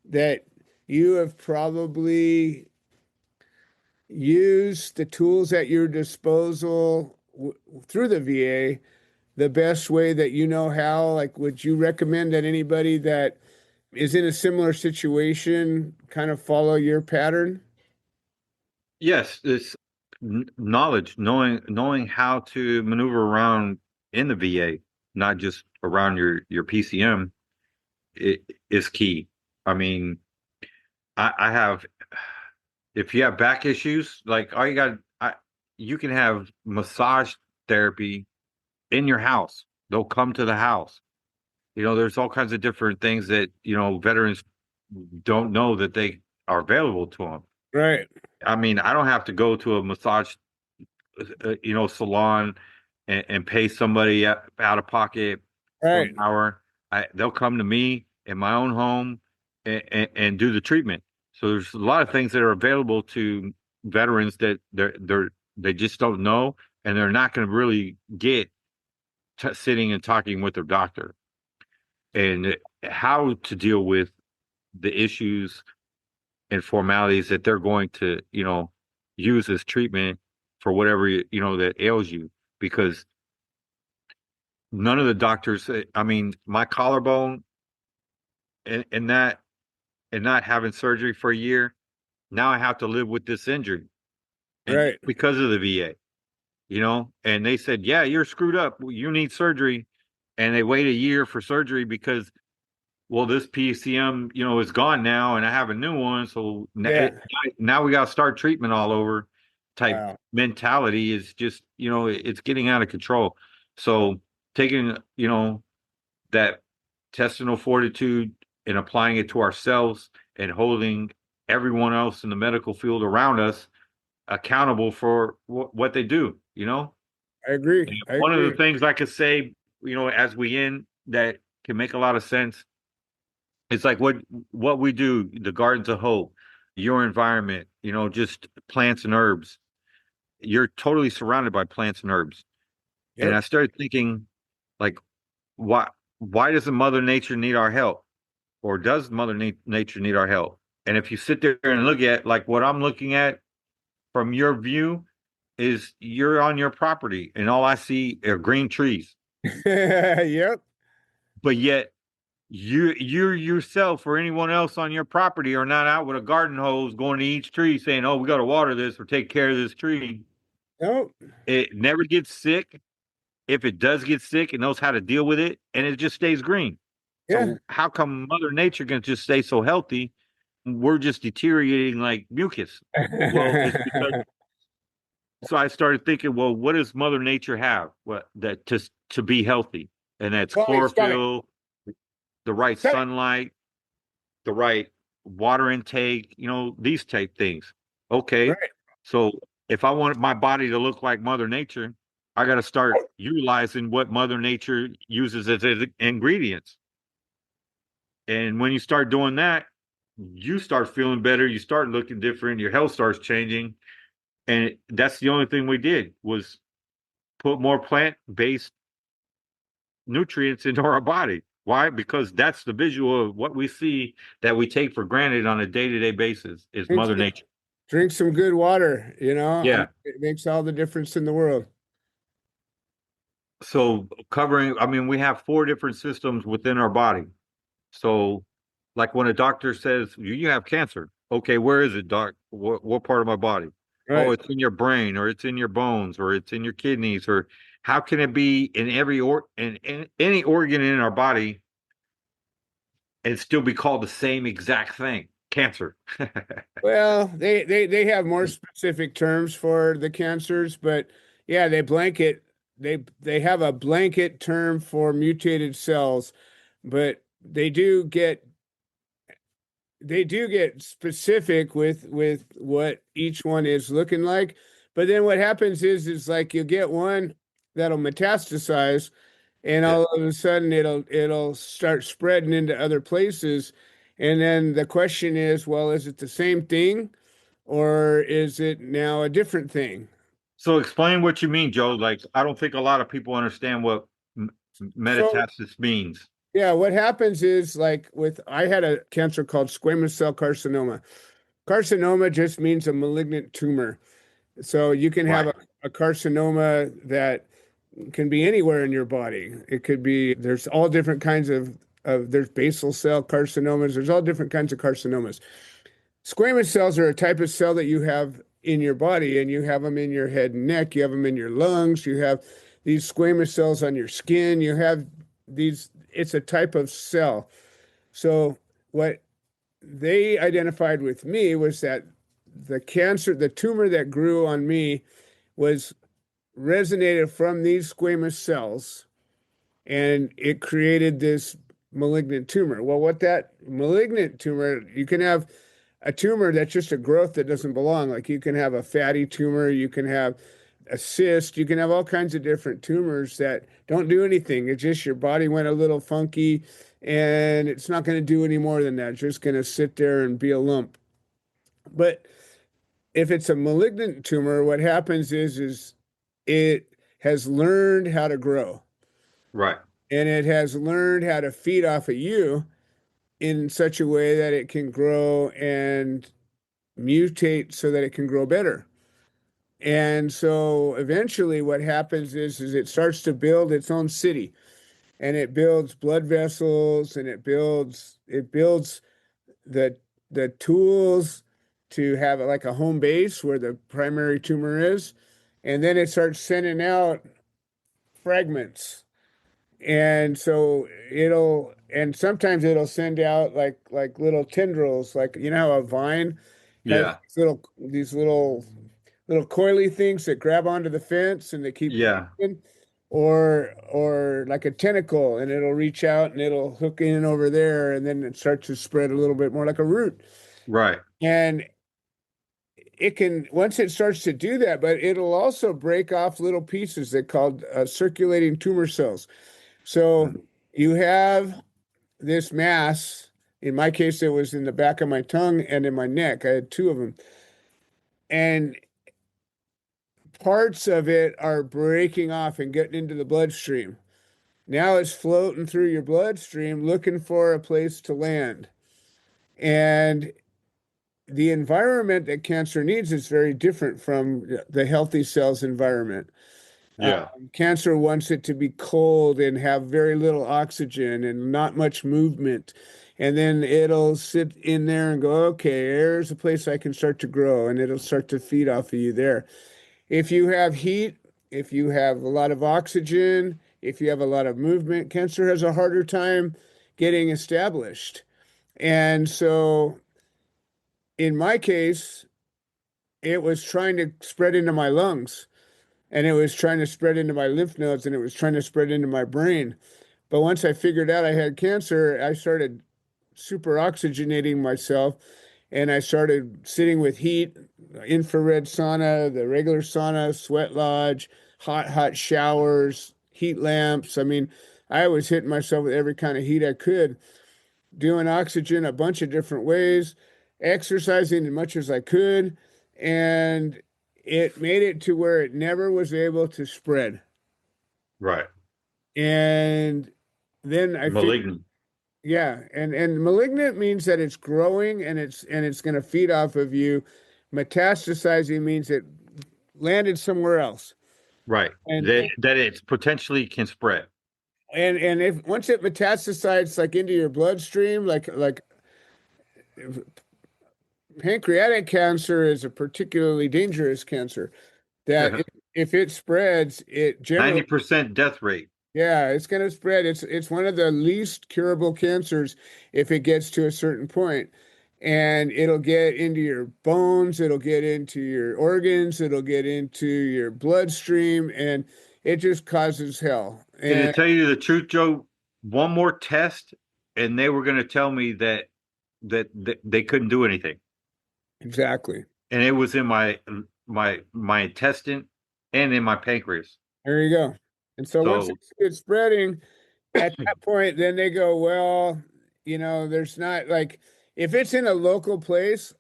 B: that you have probably used the tools at your disposal through the VA the best way that you know how? Like, would you recommend that anybody that is in a similar situation kind of follow your pattern?
C: Yes, it's knowledge, knowing how to maneuver around in the VA, not just around your PCM, is key. I mean, I have, if you have back issues, like all you can have massage therapy in your house. They'll come to the house. There's all kinds of different things that, veterans don't know that they are available to them.
B: Right.
C: I mean, I don't have to go to a massage, salon and pay somebody out of pocket for
B: Right.
C: an hour. They'll come to me in my own home and do the treatment. So there's a lot of things that are available to veterans that they just don't know, and they're not going to really get sitting and talking with their doctor, and how to deal with the issues and formalities that they're going to, use as treatment for whatever, that ails you. Because none of the doctors, I mean, my collarbone and not having surgery for a year, now I have to live with this injury. And
B: Right.
C: because of the VA, and they said, yeah, you're screwed up. You need surgery. And they wait a year for surgery because, well, this PCM, is gone now, and I have a new one. So
B: Yeah.
C: now we got to start treatment all over type
B: Wow.
C: mentality is just, it's getting out of control. So taking, that intestinal fortitude and applying it to ourselves and holding everyone else in the medical field around us accountable for what they do,
B: I agree.
C: One of the things I could say, as we end, that can make a lot of sense. It's like what we do, the Gardens of Hope, your environment, just plants and herbs. You're totally surrounded by plants and herbs.
B: Yep.
C: And I started thinking, like, why doesn't Mother Nature need our help? Or does Mother Nature need our help? And if you sit there and look at, like, what I'm looking at from your view, is you're on your property and all I see are green trees.
B: Yep.
C: But yet you yourself or anyone else on your property are not out with a garden hose going to each tree saying, oh, we got to water this or take care of this tree.
B: Nope.
C: It never gets sick. If it does get sick, it knows how to deal with it, and it just stays green.
B: Yeah.
C: So how come Mother Nature can just stay so healthy? We're just deteriorating like mucus. Well, it's because. So I started thinking, well, what does Mother Nature have? That to be healthy, and that's chlorophyll, the right sunlight, the right water intake, these type things. Okay.
B: Right.
C: So if I want my body to look like Mother Nature, I got to start utilizing what Mother Nature uses as ingredients. And when you start doing that, you start feeling better. You start looking different. Your health starts changing. And that's the only thing we did was put more plant-based nutrients into our body. Why? Because that's the visual of what we see that we take for granted on a day-to-day basis is Mother Nature.
B: Drink some good water,
C: Yeah.
B: It makes all the difference in the world.
C: So we have 4 different systems within our body. So like when a doctor says, you have cancer. Okay, where is it, doc? What part of my body? Right. Oh, it's in your brain, or it's in your bones, or it's in your kidneys, or how can it be in every in any organ in our body and still be called the same exact thing, cancer.
B: Well, they have more specific terms for the cancers, but yeah, they have a blanket term for mutated cells, but they do get specific with what each one is looking like. But then what happens is like you get one that'll metastasize, and
C: Yeah.
B: all of a sudden it'll start spreading into other places. And then the question is, well, is it the same thing or is it now a different thing?
C: So explain what you mean, Joe. Like, I don't think a lot of people understand what
B: So
C: metastasis means.
B: yeah, what happens is like I had a cancer called squamous cell carcinoma. Carcinoma just means a malignant tumor. So you can have
C: Right.
B: a carcinoma that can be anywhere in your body. It could be, there's all different kinds there's basal cell carcinomas. There's all different kinds of carcinomas. Squamous cells are a type of cell that you have in your body, and you have them in your head and neck. You have them in your lungs. You have these squamous cells on your skin. You have these, it's a type of cell. So what they identified with me was that the tumor that grew on me was resonated from these squamous cells, and it created this malignant tumor. Well, what that malignant tumor, you can have a tumor that's just a growth that doesn't belong. Like you can have a fatty tumor, you can have a cyst, you can have all kinds of different tumors that don't do anything. It's just your body went a little funky, and it's not going to do any more than that. It's just going to sit there and be a lump. But if it's a malignant tumor, what happens is it has learned how to grow,
C: Right.
B: and it has learned how to feed off of you in such a way that it can grow and mutate so that it can grow better. And so eventually what happens is it starts to build its own city, and it builds blood vessels, and it builds the tools to have like a home base where the primary tumor is. And then it starts sending out fragments. And so and sometimes it'll send out like little tendrils, like you know how a vine has
C: Yeah.
B: these little coily things that grab onto the fence and they keep
C: Yeah.
B: moving, or like a tentacle, and it'll reach out and it'll hook in over there, and then it starts to spread a little bit more like a root.
C: Right.
B: And it can, once it starts to do that, but it'll also break off little pieces that called circulating tumor cells. So you have this mass. In my case, it was in the back of my tongue and in my neck. I had two of them. And parts of it are breaking off and getting into the bloodstream. Now it's floating through your bloodstream looking for a place to land. And the environment that cancer needs is very different from the healthy cells environment.
C: Yeah.
B: Cancer wants it to be cold and have very little oxygen and not much movement. And then it'll sit in there and go, okay, there's a place I can start to grow, and it'll start to feed off of you there. If you have heat, if you have a lot of oxygen, if you have a lot of movement, cancer has a harder time getting established. And so in my case, it was trying to spread into my lungs, and it was trying to spread into my lymph nodes, and it was trying to spread into my brain. But once I figured out I had cancer, I started super oxygenating myself, and I started sitting with heat, infrared sauna, the regular sauna, sweat lodge, hot showers, heat lamps. I mean, I was hitting myself with every kind of heat I could, doing oxygen a bunch of different ways, exercising as much as I could, and it made it to where it never was able to spread.
C: Right.
B: And then I figured,
C: Malignant.
B: yeah, and malignant means that it's growing and it's going to feed off of you. Metastasizing means it landed somewhere else.
C: Right.
B: And
C: That it's potentially can spread.
B: and if once it metastasizes like into your bloodstream, like pancreatic cancer is a particularly dangerous cancer that if it spreads, it generally
C: 90% death rate.
B: Yeah, it's going to spread. It's one of the least curable cancers if it gets to a certain point. And it'll get into your bones, it'll get into your organs, it'll get into your bloodstream, and it just causes hell.
C: And to
B: And
C: tell you the truth, Joe, one more test, and they were going to tell me that they couldn't do anything,
B: exactly.
C: and it was in my intestine and in my pancreas.
B: There you go. And so once
C: So
B: it's spreading, at that point, then they go, well, there's not like if it's in a local place,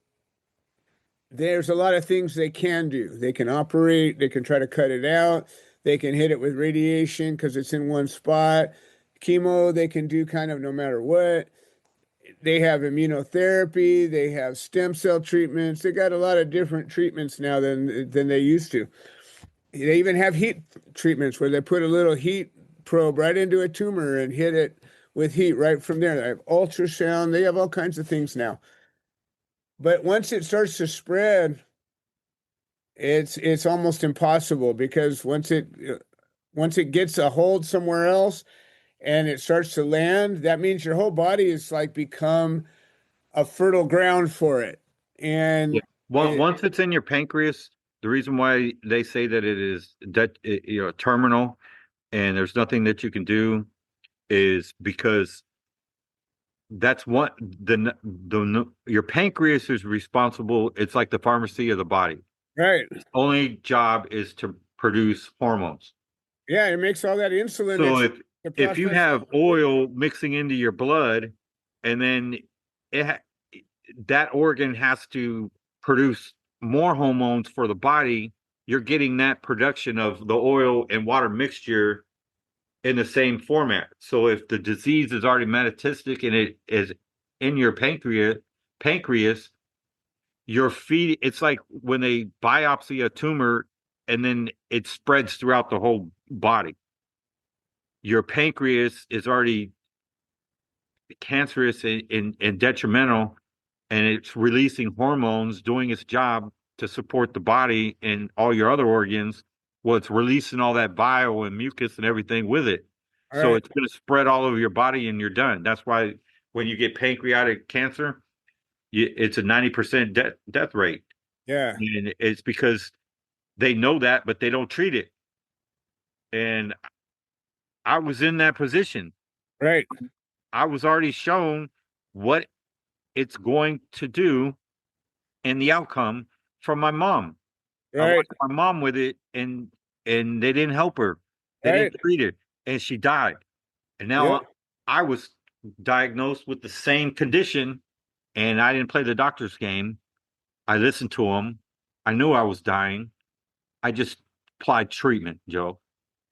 B: there's a lot of things they can do. They can operate, they can try to cut it out, they can hit it with radiation because it's in one spot. Chemo, they can do kind of no matter what. They have immunotherapy, they have stem cell treatments. They got a lot of different treatments now than they used to. They even have heat treatments where they put a little heat probe right into a tumor and hit it with heat right from there. They have ultrasound, they have all kinds of things now. But once it starts to spread, it's almost impossible because once it gets a hold somewhere else and it starts to land, that means your whole body is like become a fertile ground for it.
C: yeah.
B: And
C: Once it's in your pancreas, the reason why they say that it is terminal and there's nothing that you can do is because that's what the your pancreas is responsible. It's like the pharmacy of the body.
B: right.
C: Its only job is to produce hormones.
B: Yeah, it makes all that insulin.
C: So
B: It's the
C: if you
B: process.
C: have oil mixing into your blood, and then it that organ has to produce more hormones for the body, you're getting that production of the oil and water mixture in the same format. So if the disease is already metastatic and it is in your pancreas, your feed it's like when they biopsy a tumor and then it spreads throughout the whole body. Your pancreas is already cancerous and detrimental, and it's releasing hormones, doing its job to support the body and all your other organs. Well, it's releasing all that bile and mucus and everything with it.
B: All
C: So
B: right.
C: it's going to spread all over your body and you're done. That's why when you get pancreatic cancer, it's a 90% death rate.
B: Yeah.
C: And it's because they know that, but they don't treat it. And I was in that position.
B: Right.
C: I was already shown what it's going to do and the outcome from my mom. I
B: Right.
C: watched my mom with it, and they didn't help her. They
B: Right.
C: didn't treat her, and she died. And now
B: Yep.
C: I was diagnosed with the same condition, and I didn't play the doctor's game. I listened to him. I knew I was dying. I just applied treatment, Joe.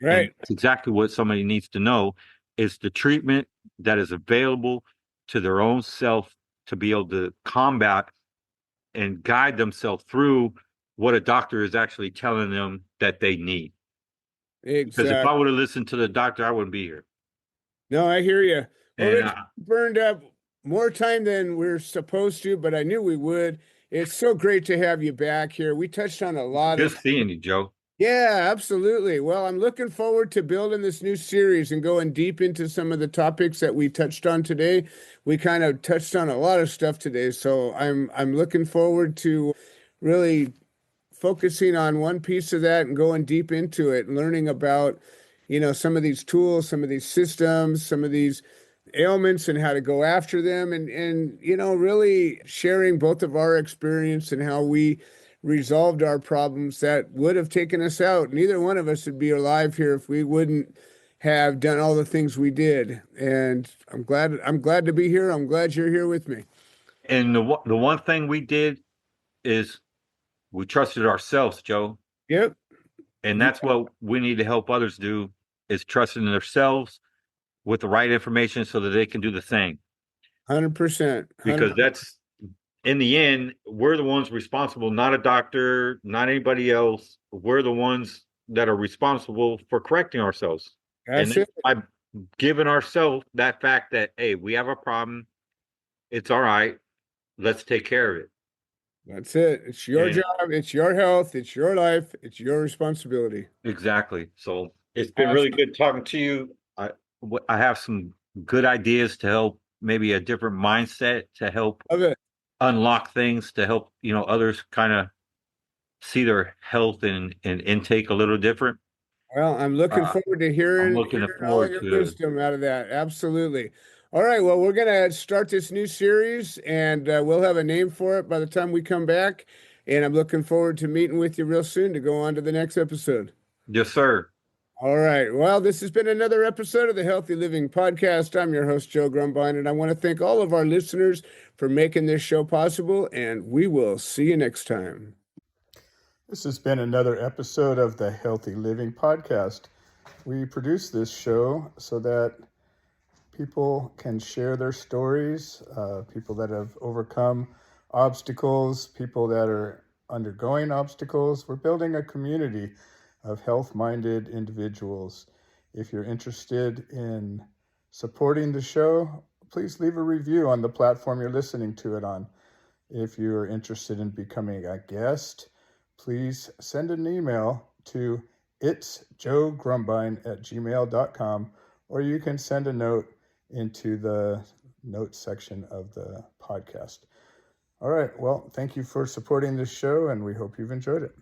C: And
B: Right.
C: it's exactly what somebody needs to know is the treatment that is available to their own self to be able to combat and guide themselves through what a doctor is actually telling them that they need. Because if I
B: Exactly.
C: would have listened to the doctor, I wouldn't be here.
B: No, I hear you. Well,
C: And
B: Rich, burned up more time than we're supposed to, but I knew we would. It's so great to have you back here. We touched on a lot
C: just
B: of.
C: seeing you, Joe.
B: Yeah, absolutely. Well, I'm looking forward to building this new series and going deep into some of the topics that we touched on today. We kind of touched on a lot of stuff today, so I'm looking forward to really focusing on one piece of that and going deep into it and learning about, some of these tools, some of these systems, some of these ailments and how to go after them and really sharing both of our experience and how we resolved our problems that would have taken us out. Neither one of us would be alive here if we wouldn't have done all the things we did. And I'm glad to be here. I'm glad you're here with me.
C: And the one thing we did is we trusted ourselves, Joe.
B: Yep.
C: And that's what we need to help others do is trusting themselves with the right information so that they can do the same.
B: 100%.
C: Because that's in the end, we're the ones responsible, not a doctor, not anybody else. We're the ones that are responsible for correcting ourselves.
B: That's
C: And
B: it.
C: by giving ourselves that fact that, hey, we have a problem, it's all right, let's take care of it.
B: That's it. It's your
C: And
B: job. It's your health. It's your life. It's your responsibility.
C: exactly. So It's been really good talking to you. I have some good ideas to help, maybe a different mindset to help
B: Love it.
C: unlock things, to help, others kind of see their health and intake a little different.
B: Well, I'm looking forward to
C: I'm
B: hearing
C: looking
B: all
C: forward
B: your
C: to
B: wisdom out of that. Absolutely. All right. Well, we're going to start this new series, and we'll have a name for it by the time we come back. And I'm looking forward to meeting with you real soon to go on to the next episode.
C: Yes, sir.
B: All right. Well, this has been another episode of the Healthy Living Podcast. I'm your host, Joe Grumbine, and I want to thank all of our listeners for making this show possible, and we will see you next time.
D: This has been another episode of the Healthy Living Podcast. We produce this show so that people can share their stories, people that have overcome obstacles, people that are undergoing obstacles. We're building a community of health-minded individuals. If you're interested in supporting the show, please leave a review on the platform you're listening to it on. If you're interested in becoming a guest, please send an email to itsjoegrumbine@gmail.com, or you can send a note into the notes section of the podcast. All right. Well, thank you for supporting this show, and we hope you've enjoyed it.